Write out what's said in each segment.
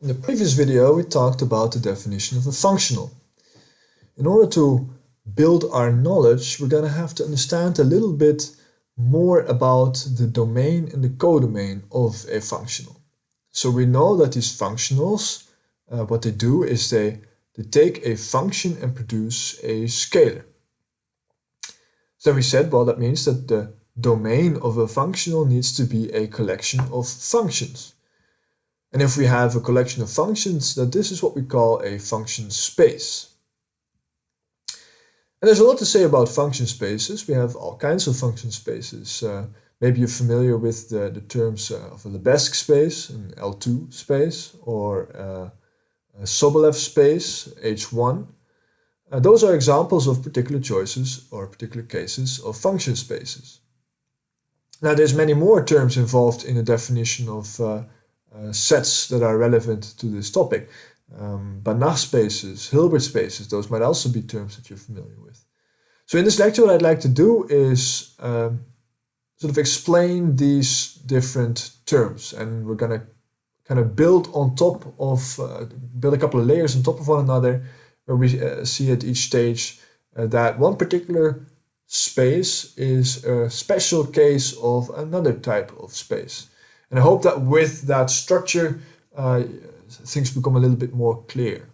In the previous video, we talked about the definition of a functional. In order to build our knowledge, we're going to have to understand a little bit more about the domain and the codomain of a functional. So we know that these functionals, what they do is they take a function and produce a scalar. So we said, well, that means that the domain of a functional needs to be a collection of functions. And if we have a collection of functions, then this is what we call a function space. And there's a lot to say about function spaces. We have all kinds of function spaces. Maybe you're familiar with the terms of a Lebesgue space, an L2 space, or a Sobolev space, H1. Those are examples of particular choices or particular cases of function spaces. Now there's many more terms involved in the definition of sets that are relevant to this topic. Banach spaces, Hilbert spaces, those might also be terms that you're familiar with. So in this lecture, what I'd like to do is sort of explain these different terms, and we're going to kind of build on top of, build a couple of layers on top of one another, where we see at each stage that one particular space is a special case of another type of space. And I hope that with that structure, things become a little bit more clear.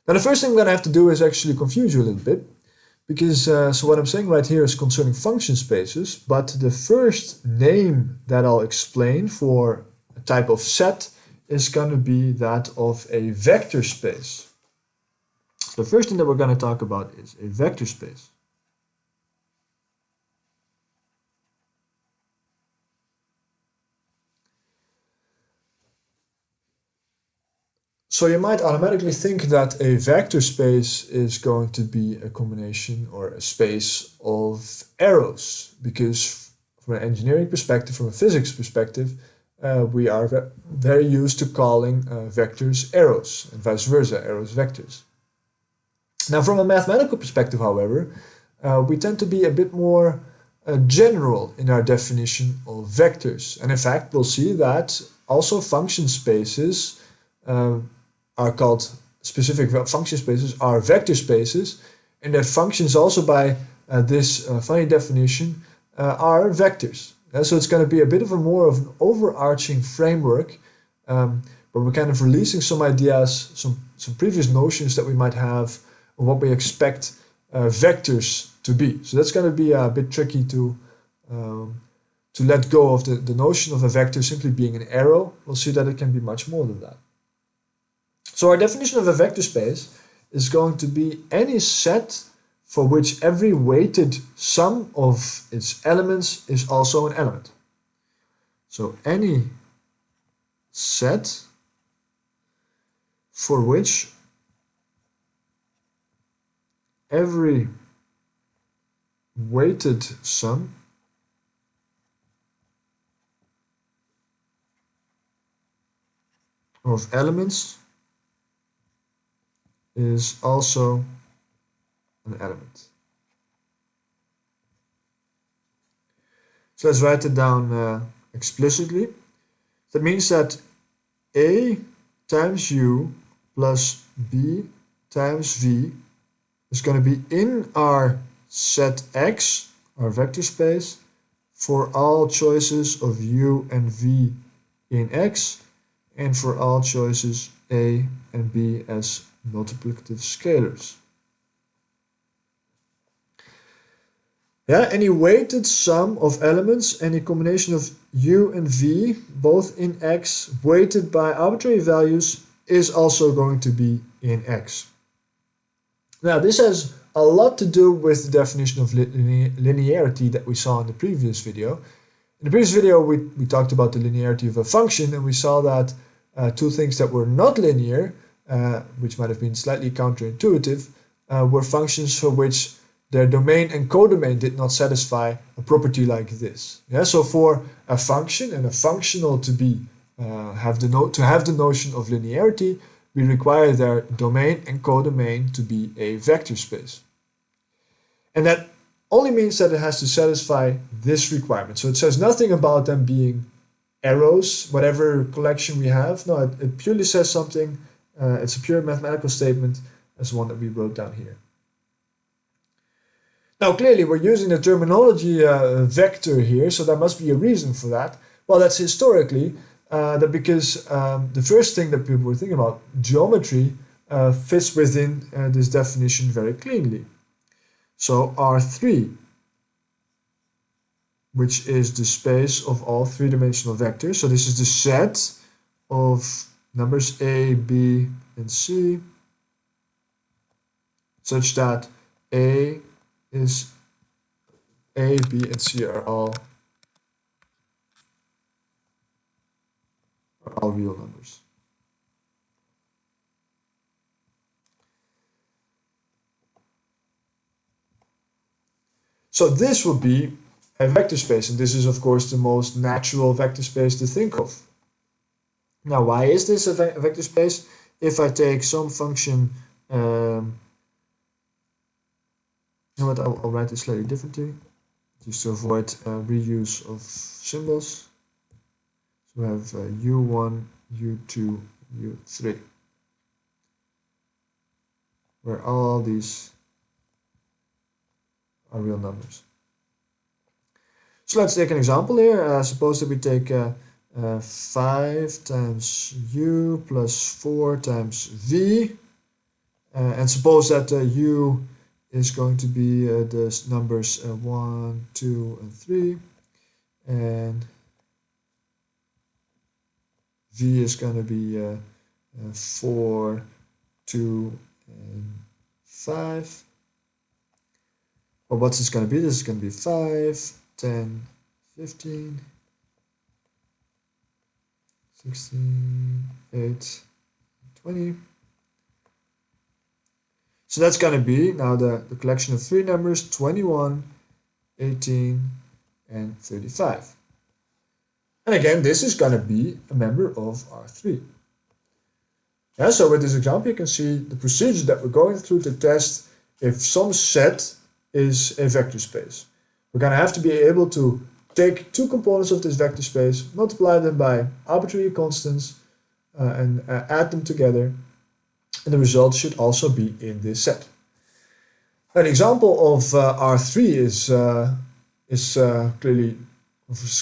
Now the first thing I'm going to have to do is actually confuse you a little bit, because so what I'm saying right here is concerning function spaces, but the first name that I'll explain for a type of set is going to be that of a vector space. So the first thing that we're going to talk about is a vector space. So you might automatically think that a vector space is going to be a combination or a space of arrows, because from an engineering perspective, from a physics perspective, we are very used to calling vectors arrows and vice versa, arrows vectors. Now from a mathematical perspective, however, we tend to be a bit more general in our definition of vectors. And in fact, we'll see that also function spaces are called specific function spaces are vector spaces, and that functions also by this funny definition are vectors. So it's going to be a bit of a more of an overarching framework, where we're kind of releasing some ideas, some previous notions that we might have of what we expect vectors to be. So that's going to be a bit tricky to let go of the notion of a vector simply being an arrow. We'll see that it can be much more than that. So our definition of a vector space is going to be any set for which every weighted sum of its elements is also an element. So any set for which every weighted sum of elements is also an element. So let's write it down explicitly. That means that A times U plus B times V is going to be in our set X, our vector space, for all choices of U and V in X, and for all choices A and B as multiplicative scalars. Yeah, any weighted sum of elements, any combination of U and V, both in X, weighted by arbitrary values, is also going to be in X. Now, this has a lot to do with the definition of linearity that we saw in the previous video. In the previous video, we talked about the linearity of a function, and we saw that two things that were not linear, which might have been slightly counterintuitive, were functions for which their domain and codomain did not satisfy a property like this. Yeah, so for a function and a functional to have the notion of linearity, we require their domain and codomain to be a vector space. And that only means that it has to satisfy this requirement. So it says nothing about them being arrows, whatever collection we have. No, it purely says something. It's a pure mathematical statement as the one that we wrote down here. Now, clearly, we're using the terminology vector here, so there must be a reason for that. Well, that's historically that because the first thing that people were thinking about, geometry, fits within this definition very cleanly. So R3, which is the space of all three-dimensional vectors. So this is the set of numbers A, B, and C, such that A, B, and C are all real numbers. So this would be a vector space, and this is of course the most natural vector space to think of. Now, why is this a vector space? If I take some function, you know what, I'll write this slightly differently, just to avoid reuse of symbols. So we have u1, u2, u3, where all these are real numbers. So let's take an example here. Suppose that we take 5 times u plus 4 times v, and suppose that u is going to be the numbers 1, 2, and 3, and v is going to be 4, 2, and 5. Well, what's this going to be? This is going to be 5, 10, 15, 16, 8, 20. So that's going to be now the collection of three numbers, 21, 18, and 35. And again, this is going to be a member of R3. Yeah, so with this example, you can see the procedure that we're going through to test if some set is a vector space. We're going to have to be able to take two components of this vector space, multiply them by arbitrary constants, and add them together, and the result should also be in this set. An example of R3 is clearly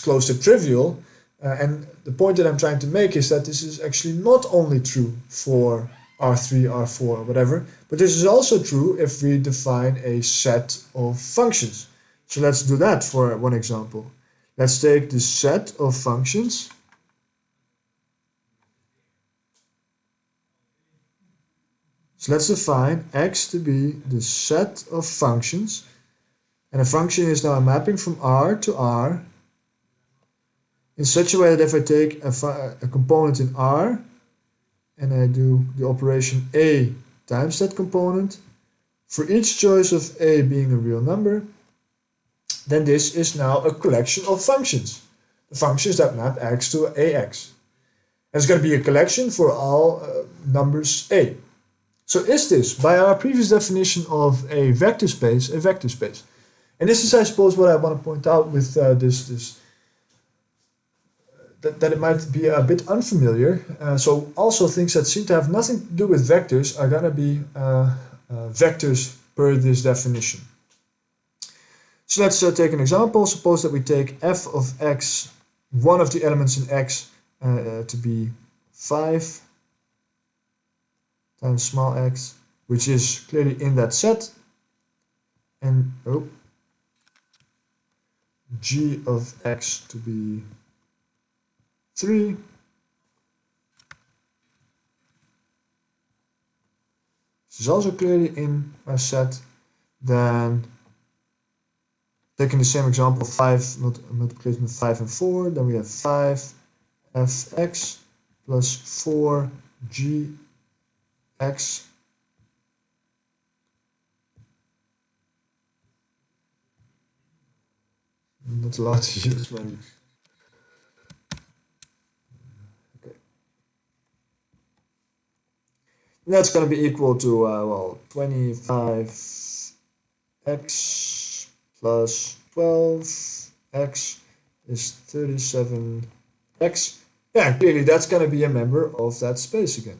close to trivial, and the point that I'm trying to make is that this is actually not only true for R3, R4, or whatever, but this is also true if we define a set of functions. So let's do that for one example. Let's take the set of functions. So let's define x to be the set of functions, and a function is now a mapping from R to R in such a way that if I take a component in R and I do the operation A times that component, for each choice of A being a real number, then this is now a collection of functions. The functions that map x to ax. And it's going to be a collection for all numbers A. So is this, by our previous definition of a vector space, a vector space? And this is, I suppose, what I want to point out with that it might be a bit unfamiliar. So also things that seem to have nothing to do with vectors are going to be vectors per this definition. So let's take an example. Suppose that we take f of x, one of the elements in x, to be 5 times small x, which is clearly in that set, and g of x to be 3, this is also clearly in our set. Then taking the same example, 5 multiplication of 5 and 4, then we have 5 fx plus 4 gx not allowed to use money. Okay. And that's going to be equal to, well, 25x plus 12x is 37x X, yeah, clearly that's going to be a member of that space again.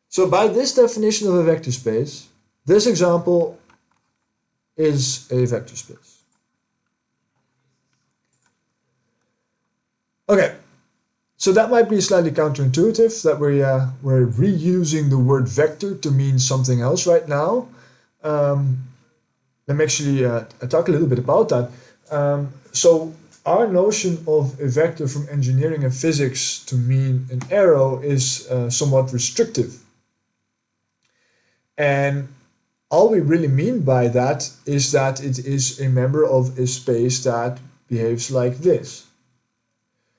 So by this definition of a vector space, this example is a vector space. Okay, so that might be slightly counterintuitive that we're reusing the word vector to mean something else right now. Let me actually talk a little bit about that. So our notion of a vector from engineering and physics to mean an arrow is somewhat restrictive. And all we really mean by that is that it is a member of a space that behaves like this.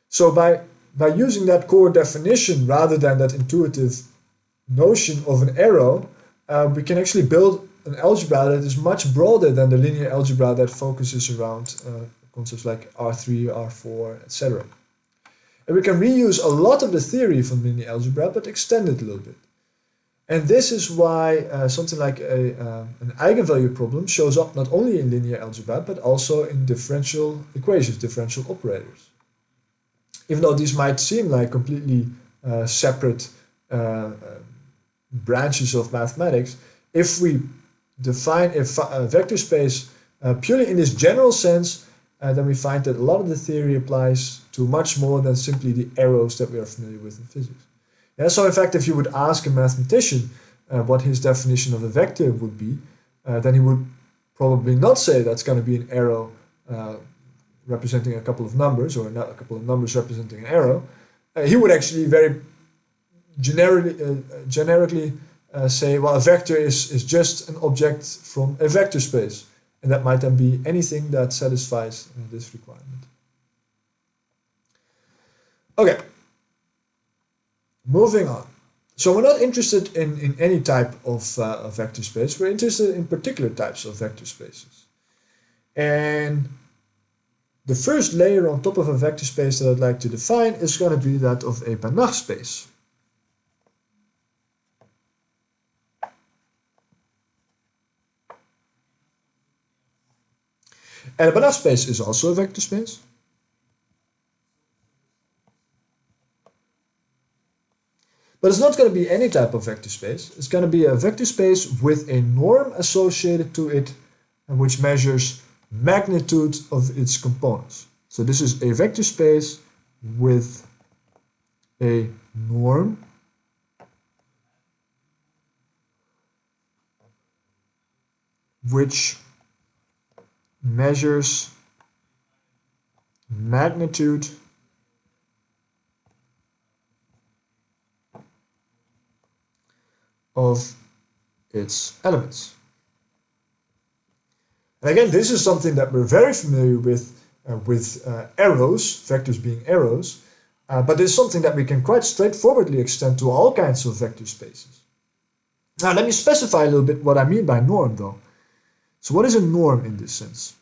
So by using that core definition rather than that intuitive notion of an arrow, we can actually build an algebra that is much broader than the linear algebra that focuses around concepts like R3, R4, etc. And we can reuse a lot of the theory from linear algebra, but extend it a little bit. And this is why something like an eigenvalue problem shows up not only in linear algebra, but also in differential equations, differential operators. Even though these might seem like completely separate branches of mathematics, if we define a vector space purely in this general sense, then we find that a lot of the theory applies to much more than simply the arrows that we are familiar with in physics. Yeah, so in fact, if you would ask a mathematician what his definition of a vector would be, then he would probably not say that's going to be an arrow representing a couple of numbers, or not a couple of numbers representing an arrow. He would actually very generically say, well, a vector is just an object from a vector space. And that might then be anything that satisfies this requirement. Okay, moving on. So we're not interested in any type of vector space. We're interested in particular types of vector spaces. And the first layer on top of a vector space that I'd like to define is going to be that of a Banach space. And a Banach space is also a vector space. But it's not going to be any type of vector space. It's going to be a vector space with a norm associated to it, which measures magnitude of its components. So this is a vector space with a norm which measures magnitude of its elements. And again, this is something that we're very familiar with arrows, vectors being arrows, but it's something that we can quite straightforwardly extend to all kinds of vector spaces. Now, let me specify a little bit what I mean by norm, though. So what is a norm in this sense?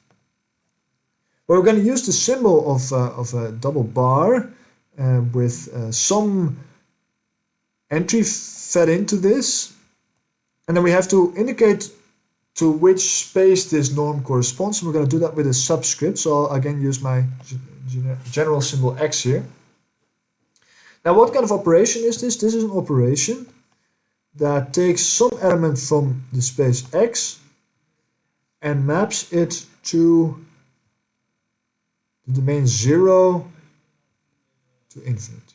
Well, we're going to use the symbol of a double bar with some entry fed into this, and then we have to indicate to which space this norm corresponds. And we're going to do that with a subscript, so I'll again use my general symbol x here. Now, what kind of operation is this? This is an operation that takes some element from the space x and maps it to the domain 0 to infinite.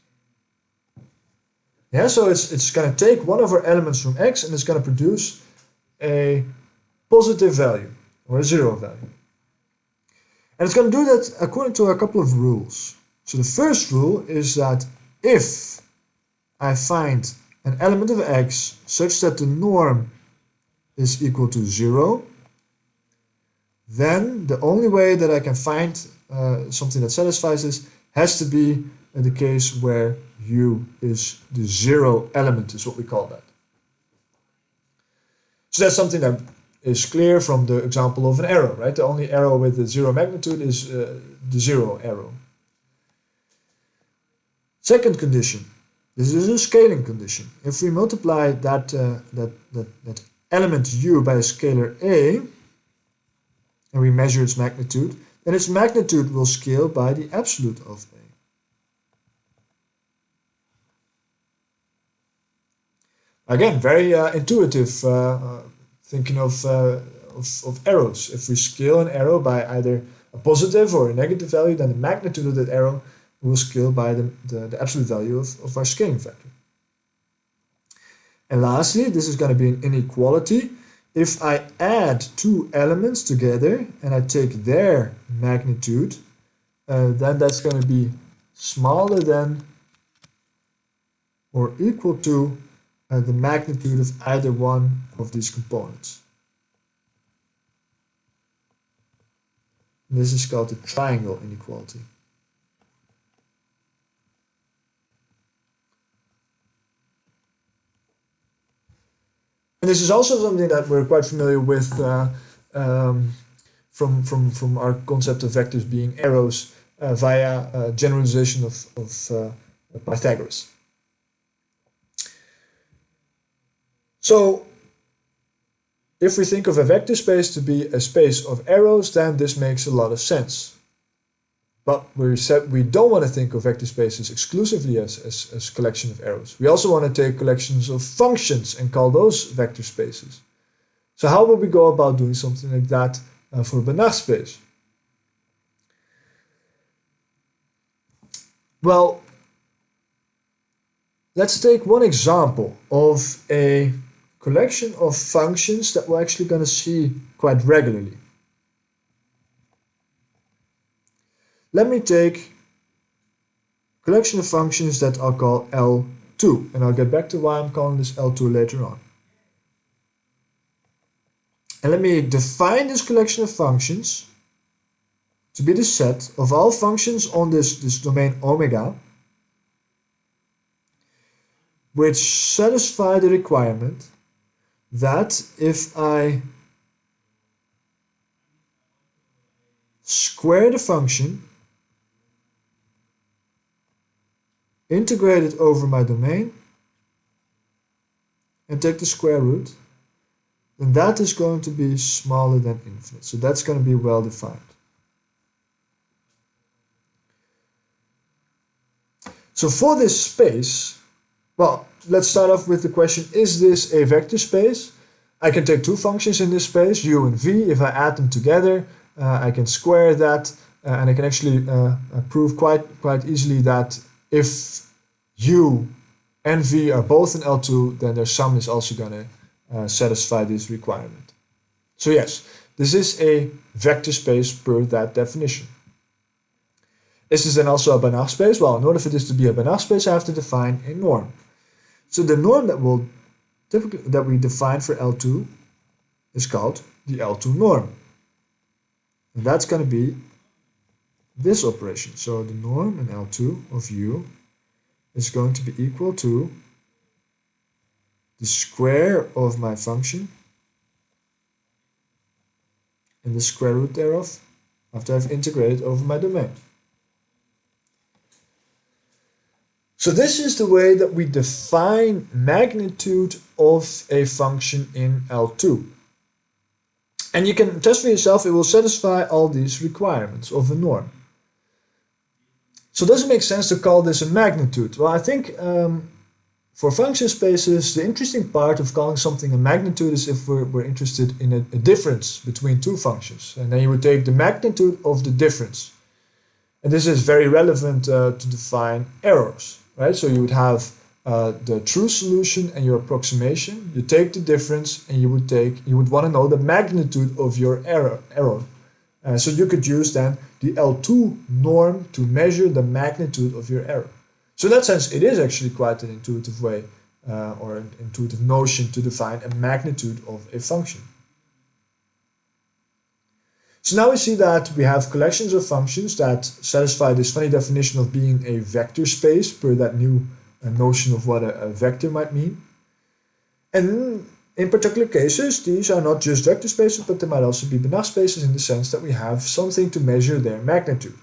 Yeah, so it's going to take one of our elements from x and it's going to produce a positive value or a 0 value. And it's going to do that according to a couple of rules. So the first rule is that if I find an element of x such that the norm is equal to 0, then the only way that I can find something that satisfies this has to be the case where u is the 0 element, is what we call that. So that's something that is clear from the example of an arrow, right? The only arrow with the 0 magnitude is the 0 arrow. Second condition, this is a scaling condition. If we multiply that element u by a scalar a, and we measure its magnitude, then its magnitude will scale by the absolute of A. Again, very intuitive thinking of arrows. If we scale an arrow by either a positive or a negative value, then the magnitude of that arrow will scale by the absolute value of our scaling factor. And lastly, this is going to be an inequality. If I add two elements together and I take their magnitude, then that's going to be smaller than or equal to the magnitude of either one of these components. And this is called the triangle inequality. And this is also something that we're quite familiar with from our concept of vectors being arrows via generalization of Pythagoras. So if we think of a vector space to be a space of arrows, then this makes a lot of sense. But we said we don't want to think of vector spaces exclusively as collection of arrows. We also want to take collections of functions and call those vector spaces. So how would we go about doing something like that for a Banach space? Well, let's take one example of a collection of functions that we're actually going to see quite regularly. Let me take a collection of functions that I'll call L2, and I'll get back to why I'm calling this L2 later on. And let me define this collection of functions to be the set of all functions on this domain omega, which satisfy the requirement that if I square the function, integrate it over my domain, and take the square root, then that is going to be smaller than infinite. So that's going to be well defined. So for this space, well, let's start off with the question, is this a vector space? I can take two functions in this space, u and v. If I add them together, I can square that, and I can actually prove quite easily that if u and v are both in L2, then their sum is also going to satisfy this requirement. So yes, this is a vector space per that definition. Is this then also a Banach space? Well, in order for this to be a Banach space, I have to define a norm. So the norm that we define for L2 is called the L2 norm. And that's going to be this operation. So the norm in L2 of u is going to be equal to the square of my function and the square root thereof after I've integrated over my domain. So this is the way that we define magnitude of a function in L2. And you can test for yourself, it will satisfy all these requirements of a norm. So does it make sense to call this a magnitude? Well, I think for function spaces, the interesting part of calling something a magnitude is if we're interested in a difference between two functions. And then you would take the magnitude of the difference. And this is very relevant to define errors, right? So you would have the true solution and your approximation. You take the difference and you would want to know the magnitude of your error. So you could use then the L2 norm to measure the magnitude of your error. So in that sense, it is actually quite an intuitive way or an intuitive notion to define a magnitude of a function. So now we see that we have collections of functions that satisfy this funny definition of being a vector space per that new notion of what a vector might mean. And in particular cases, these are not just vector spaces, but they might also be Banach spaces in the sense that we have something to measure their magnitude.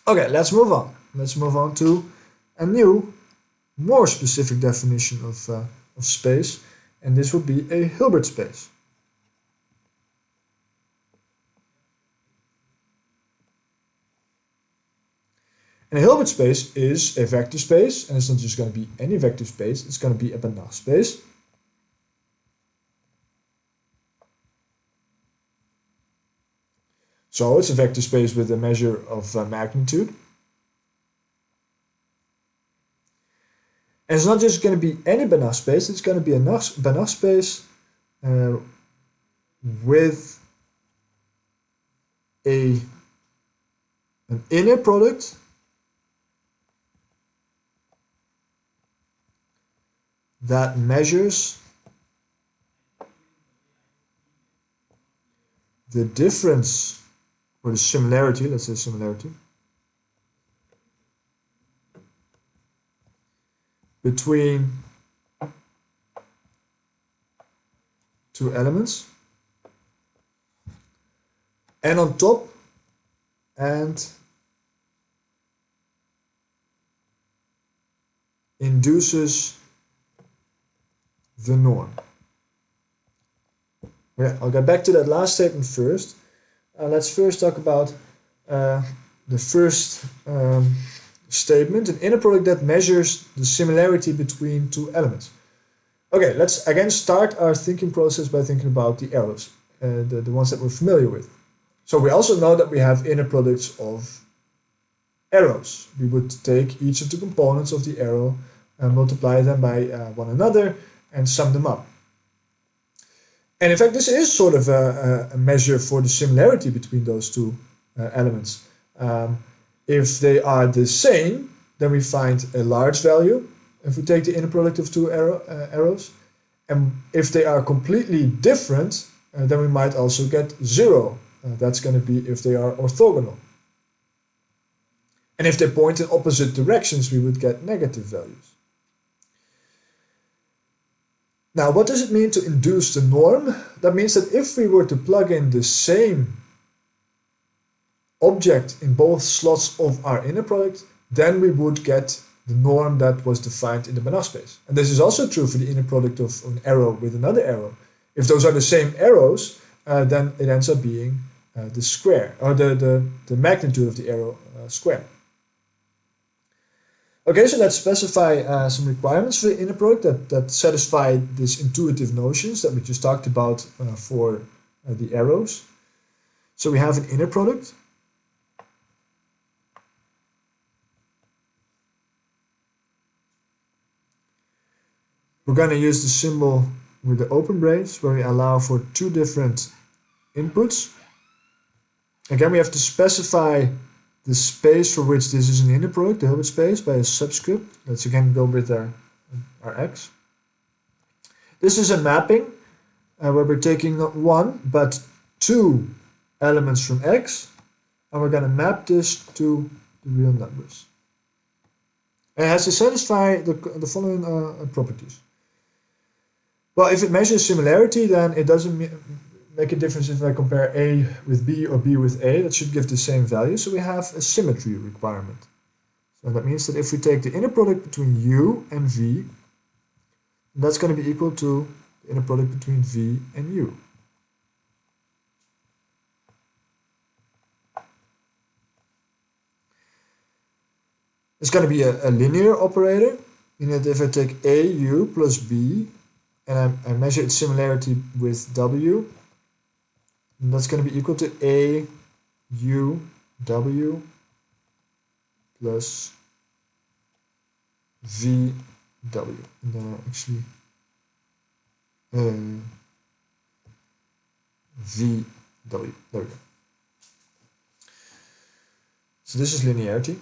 Okay, let's move on. Let's move on to a new, more specific definition of space, and this would be a Hilbert space. And a Hilbert space is a vector space, and it's not just going to be any vector space, it's going to be a Banach space. So it's a vector space with a measure of magnitude. And it's not just going to be any Banach space, it's going to be a Banach space with an inner product that measures the difference, or the similarity, let's say similarity, between two elements, and on top, and induces the norm. Yeah, I'll get back to that last statement first. Let's first talk about the first statement, an inner product that measures the similarity between two elements. Okay, let's again start our thinking process by thinking about the arrows, the ones that we're familiar with. So we also know that we have inner products of arrows. We would take each of the components of the arrow and multiply them by one another and sum them up. And in fact, this is sort of a measure for the similarity between those two elements. If they are the same, then we find a large value if we take the inner product of two arrows. And if they are completely different, then we might also get 0. That's going to be if they are orthogonal. And if they point in opposite directions, we would get negative values. Now, what does it mean to induce the norm? That means that if we were to plug in the same object in both slots of our inner product, then we would get the norm that was defined in the Banach space. And this is also true for the inner product of an arrow with another arrow. If those are the same arrows, then it ends up being the square, or the magnitude of the arrow square. Okay, so let's specify some requirements for the inner product that satisfy these intuitive notions that we just talked about for the arrows. So we have an inner product. We're going to use the symbol with the open brace where we allow for two different inputs. Again, we have to specify the space for which this is an inner product, the Hilbert space, by a subscript. Let's again go with our x. This is a mapping where we're taking not one but two elements from x, and we're going to map this to the real numbers. And it has to satisfy the following properties. Well, if it measures similarity, then it doesn't make a difference if I compare A with B or B with A. That should give the same value. So we have a symmetry requirement. So that means that if we take the inner product between U and V, that's going to be equal to the inner product between V and U. It's going to be a linear operator, meaning that if I take AU plus B and I measure its similarity with W, and that's going to be equal to AUW plus VW. And then actually VW. There we go. So this is linearity.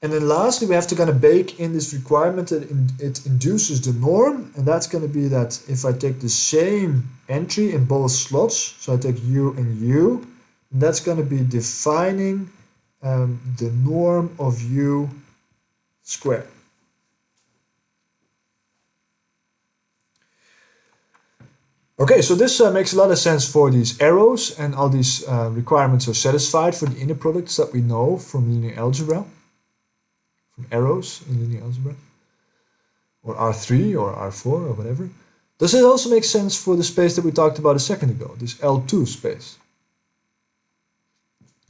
And then lastly, we have to kind of bake in this requirement that it induces the norm, and that's going to be that if I take the same entry in both slots, so I take U and U, that's going to be defining the norm of U squared. Okay, so this makes a lot of sense for these arrows, and all these requirements are satisfied for the inner products that we know from linear algebra. From arrows in linear algebra, or R3 or R4 or whatever. Does it also make sense for the space that we talked about a second ago, this L2 space?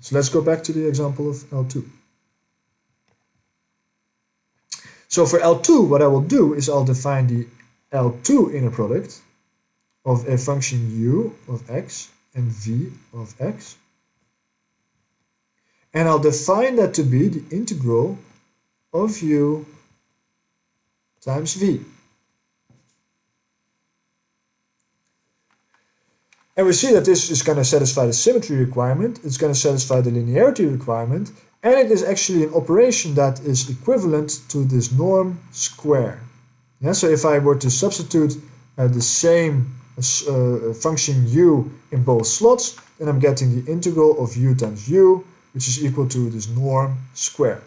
So let's go back to the example of L2. So for L2, what I will do is I'll define the L2 inner product of a function u of x and v of x. And I'll define that to be the integral of u times v. And we see that this is going to satisfy the symmetry requirement, it's going to satisfy the linearity requirement, and it is actually an operation that is equivalent to this norm square. Yeah, so if I were to substitute the same function u in both slots, then I'm getting the integral of u times u, which is equal to this norm square.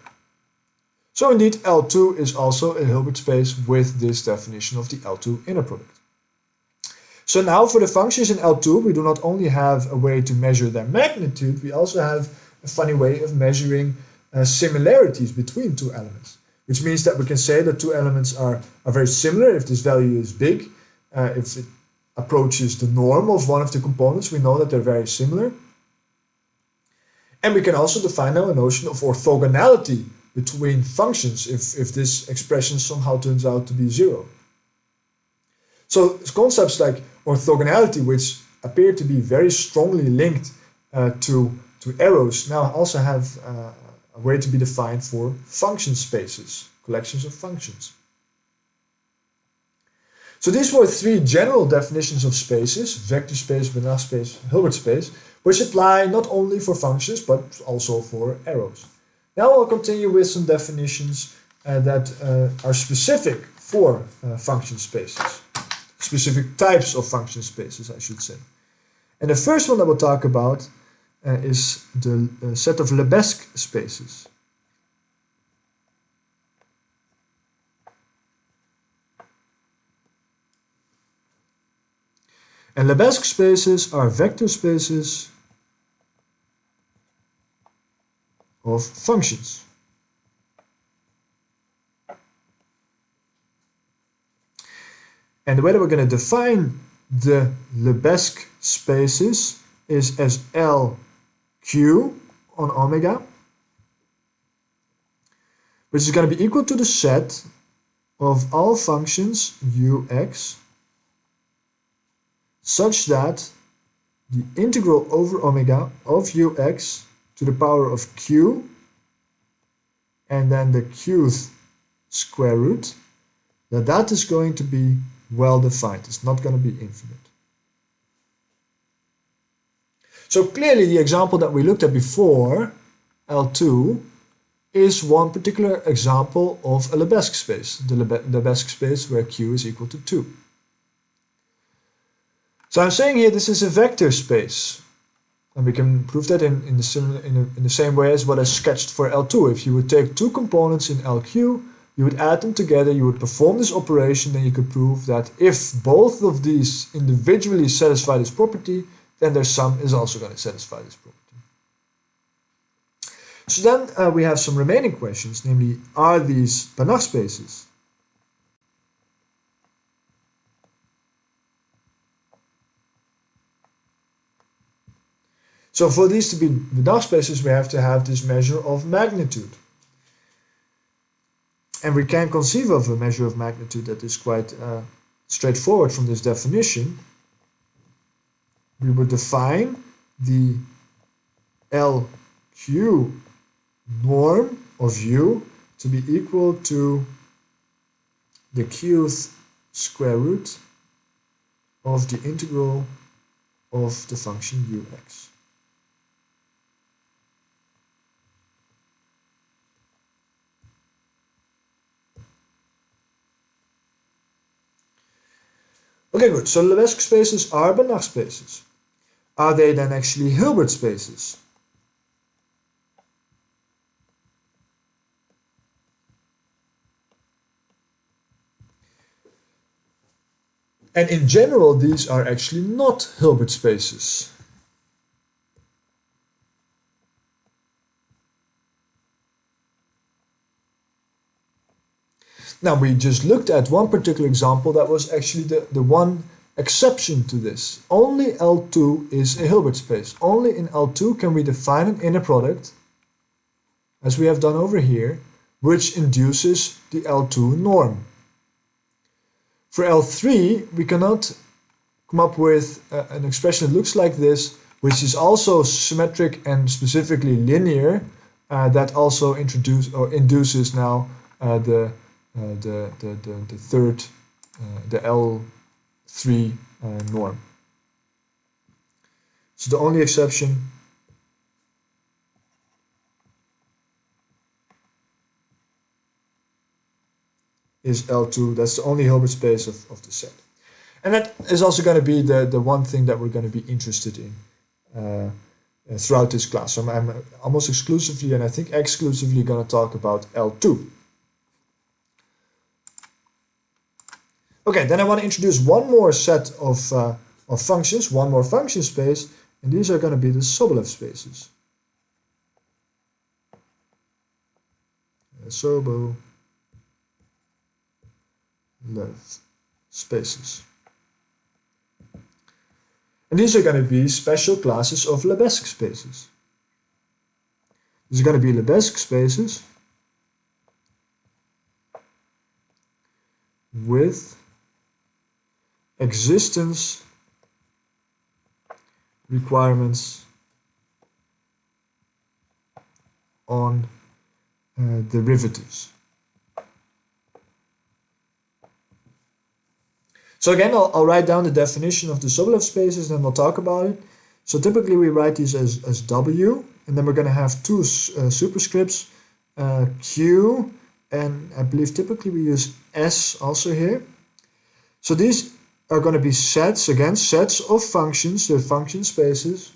So indeed, L2 is also a Hilbert space with this definition of the L2 inner product. So now for the functions in L2, we do not only have a way to measure their magnitude, we also have a funny way of measuring similarities between two elements, which means that we can say that two elements are very similar if this value is big. If it approaches the norm of one of the components, we know that they're very similar. And we can also define now a notion of orthogonality between functions if this expression somehow turns out to be zero. So concepts like orthogonality, which appear to be very strongly linked to arrows, now also have a way to be defined for function spaces, collections of functions. So these were three general definitions of spaces: vector space, Banach space, Hilbert space, which apply not only for functions but also for arrows. Now I'll continue with some definitions that are specific for function spaces. Specific types of function spaces, I should say. And the first one that we'll talk about is the set of Lebesgue spaces. And Lebesgue spaces are vector spaces of functions. And the way that we're going to define the Lebesgue spaces is as LQ on omega, which is going to be equal to the set of all functions ux such that the integral over omega of ux to the power of q and then the qth square root, that is going to be well defined. It's not going to be infinite. So clearly the example that we looked at before, L2, is one particular example of a Lebesgue space, the Lebesgue space where q is equal to 2. So I'm saying here this is a vector space, and we can prove that in the same way as what I sketched for L2. If you would take two components in LQ, you would add them together, you would perform this operation, then you could prove that if both of these individually satisfy this property, then their sum is also going to satisfy this property. So then we have some remaining questions, namely, are these Banach spaces? So for these to be Banach spaces, we have to have this measure of magnitude. And we can conceive of a measure of magnitude that is quite straightforward from this definition. We would define the LQ norm of u to be equal to the qth square root of the integral of the function ux. Okay, good. So Lebesgue spaces are Banach spaces. Are they then actually Hilbert spaces? And in general, these are actually not Hilbert spaces. Now, we just looked at one particular example that was actually the one exception to this. Only L2 is a Hilbert space. Only in L2 can we define an inner product, as we have done over here, which induces the L2 norm. For L3, we cannot come up with an expression that looks like this, which is also symmetric and specifically linear, that also induces now the third, the L3 norm. So the only exception is L2. That's the only Hilbert space of the set. And that is also going to be the one thing that we're going to be interested in throughout this class. So I'm almost exclusively, and I think exclusively, going to talk about L2. Okay, then I want to introduce one more set of functions, one more function space, and these are going to be the Sobolev spaces. Sobolev spaces. And these are going to be special classes of Lebesgue spaces. These are going to be Lebesgue spaces with existence requirements on derivatives. So again, I'll write down the definition of the Sobolev spaces and we'll talk about it. So typically we write these as W, and then we're going to have two superscripts, Q, and I believe typically we use S also here. So these are going to be sets, again, sets of functions, they're function spaces,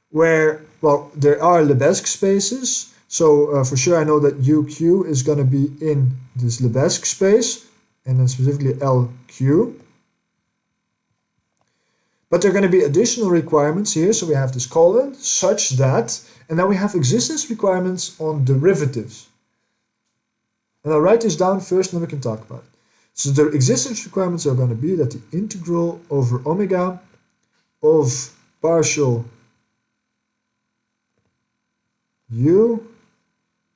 where, well, there are Lebesgue spaces. So for sure I know that UQ is going to be in this Lebesgue space, and then specifically LQ. But there are going to be additional requirements here, so we have this colon, such that, and then we have existence requirements on derivatives. And I'll write this down first, and then we can talk about it. So the existence requirements are going to be that the integral over omega of partial u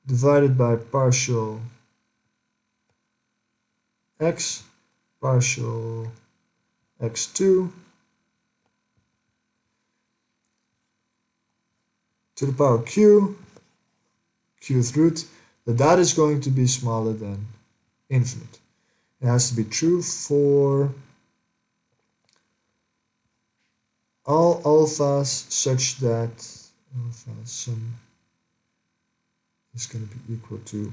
divided by partial x partial x2 to the power q, qth root, that is going to be smaller than infinite. It has to be true for all alphas such that alpha sum is going to be equal to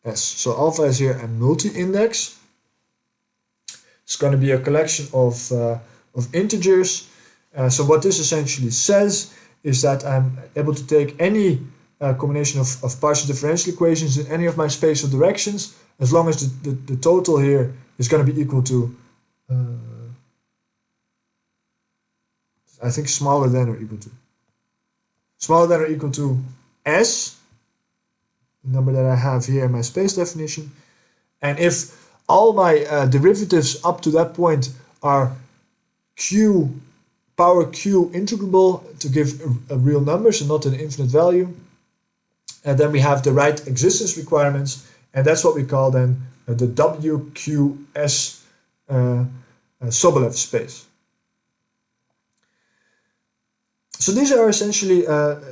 S. So alpha is here a multi-index. It's going to be a collection of integers. So what this essentially says is that I'm able to take any combination of partial differential equations in any of my spatial directions, as long as the total here is going to be equal to, I think, smaller than or equal to S, the number that I have here in my space definition. And if all my derivatives up to that point are q power q integrable to give a real number, so not an infinite value, and then we have the right existence requirements, and that's what we call then the WQS Sobolev space. So these are essentially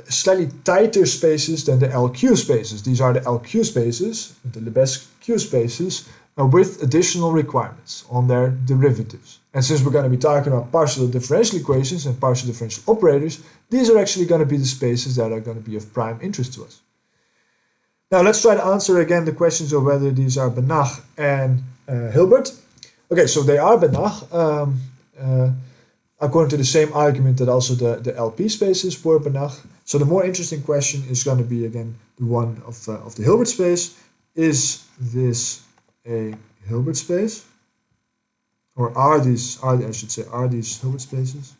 slightly tighter spaces than the LQ spaces. These are the LQ spaces, the Lebesgue Q spaces, with additional requirements on their derivatives. And since we're going to be talking about partial differential equations and partial differential operators, these are actually going to be the spaces that are going to be of prime interest to us. Now let's try to answer again the questions of whether these are Banach and Hilbert. Okay, so they are Banach, according to the same argument that also the LP spaces were Banach. So the more interesting question is going to be again the one of the Hilbert space. Is this a Hilbert space? Or are these Hilbert spaces?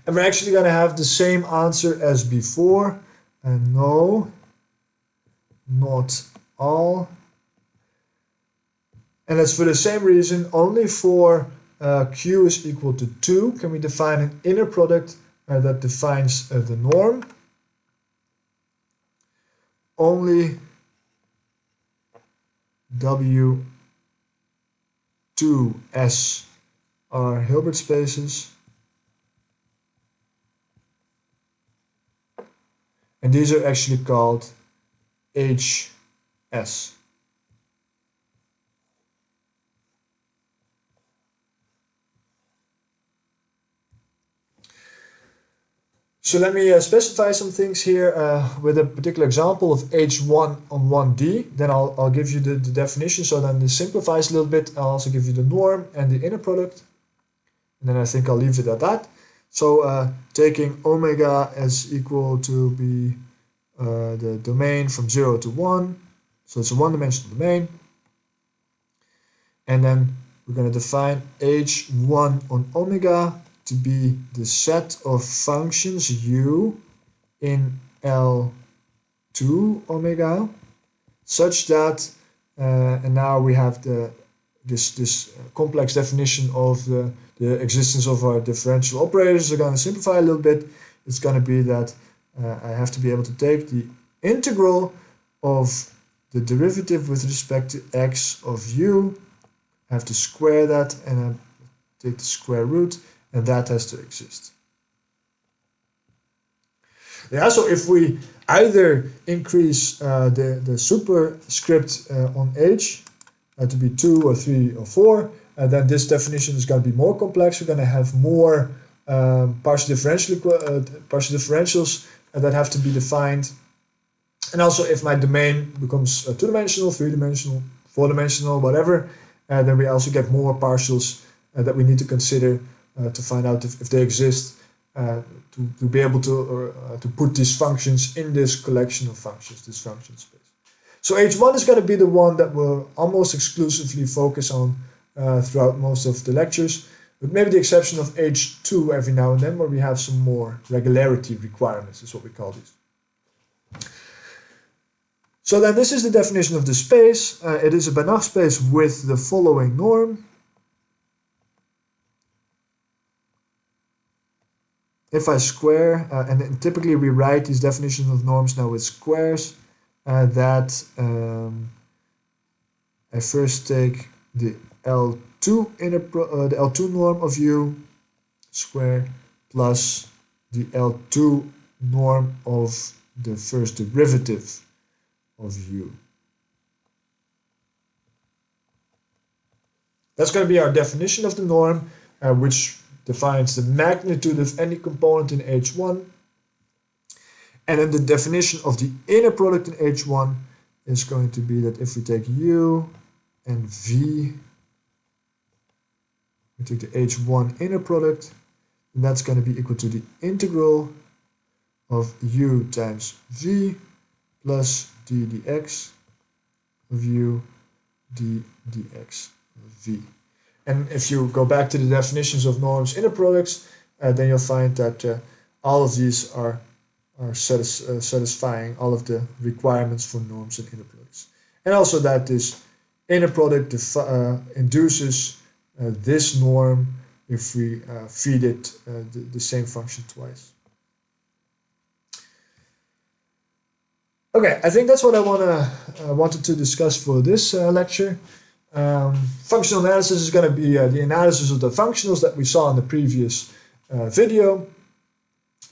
And we're actually going to have the same answer as before. And no, not all. And that's for the same reason. Only for Q is equal to 2 can we define an inner product that defines the norm. Only W2S are Hilbert spaces. And these are actually called HS. So let me specify some things here with a particular example of H1 on 1D. Then I'll give you the definition, so then this simplifies a little bit. I'll also give you the norm and the inner product. And then I think I'll leave it at that. So taking omega as equal to be the domain from 0 to 1. So it's a one-dimensional domain. And then we're going to define H1 on omega to be the set of functions u in L2 omega, such that, and now we have this complex definition of the existence of our differential operators. We're going to simplify a little bit. It's going to be that I have to be able to take the integral of the derivative with respect to x of u. I have to square that and I take the square root. And that has to exist. Yeah, so if we either increase the superscript on H to be 2 or 3 or 4, then this definition is going to be more complex. We're going to have more partial differentials that have to be defined. And also if my domain becomes 2-dimensional, 3-dimensional, 4-dimensional, whatever, then we also get more partials that we need to consider to find out if they exist, to be able to put these functions in this collection of functions, this function space. So H1 is going to be the one that we'll almost exclusively focus on throughout most of the lectures, with maybe the exception of H2 every now and then, where we have some more regularity requirements, is what we call these. So then this is the definition of the space. It is a Banach space with the following norm. If I square, and then typically we write these definitions of norms now with squares, that I first take the L2 the L2 norm of u square plus the L2 norm of the first derivative of u. That's going to be our definition of the norm, which defines the magnitude of any component in H1. And then the definition of the inner product in H1 is going to be that if we take u and v, we take the H1 inner product, and that's going to be equal to the integral of u times v plus d dx of u d dx of v. And if you go back to the definitions of norms, inner products, then you'll find that all of these are satisfying all of the requirements for norms and inner products. And also that this inner product induces this norm if we feed it the same function twice. Okay, I think that's what I wanted to discuss for this lecture. Functional analysis is going to be the analysis of the functionals that we saw in the previous video.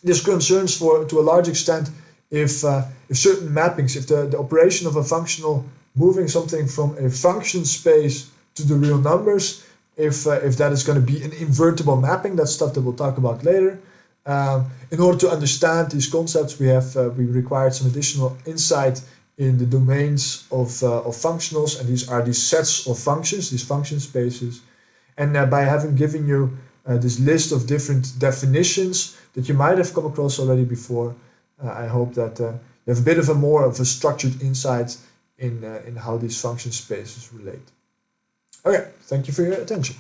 This concerns to a large extent if certain mappings, if the operation of a functional moving something from a function space to the real numbers, if that is going to be an invertible mapping. That's stuff that we'll talk about later. In order to understand these concepts, we required some additional insight in the domains of functionals, and these are these sets of functions, these function spaces. And by having given you this list of different definitions that you might have come across already before, I hope that you have a bit of more of a structured insight in how these function spaces relate. Okay, thank you for your attention.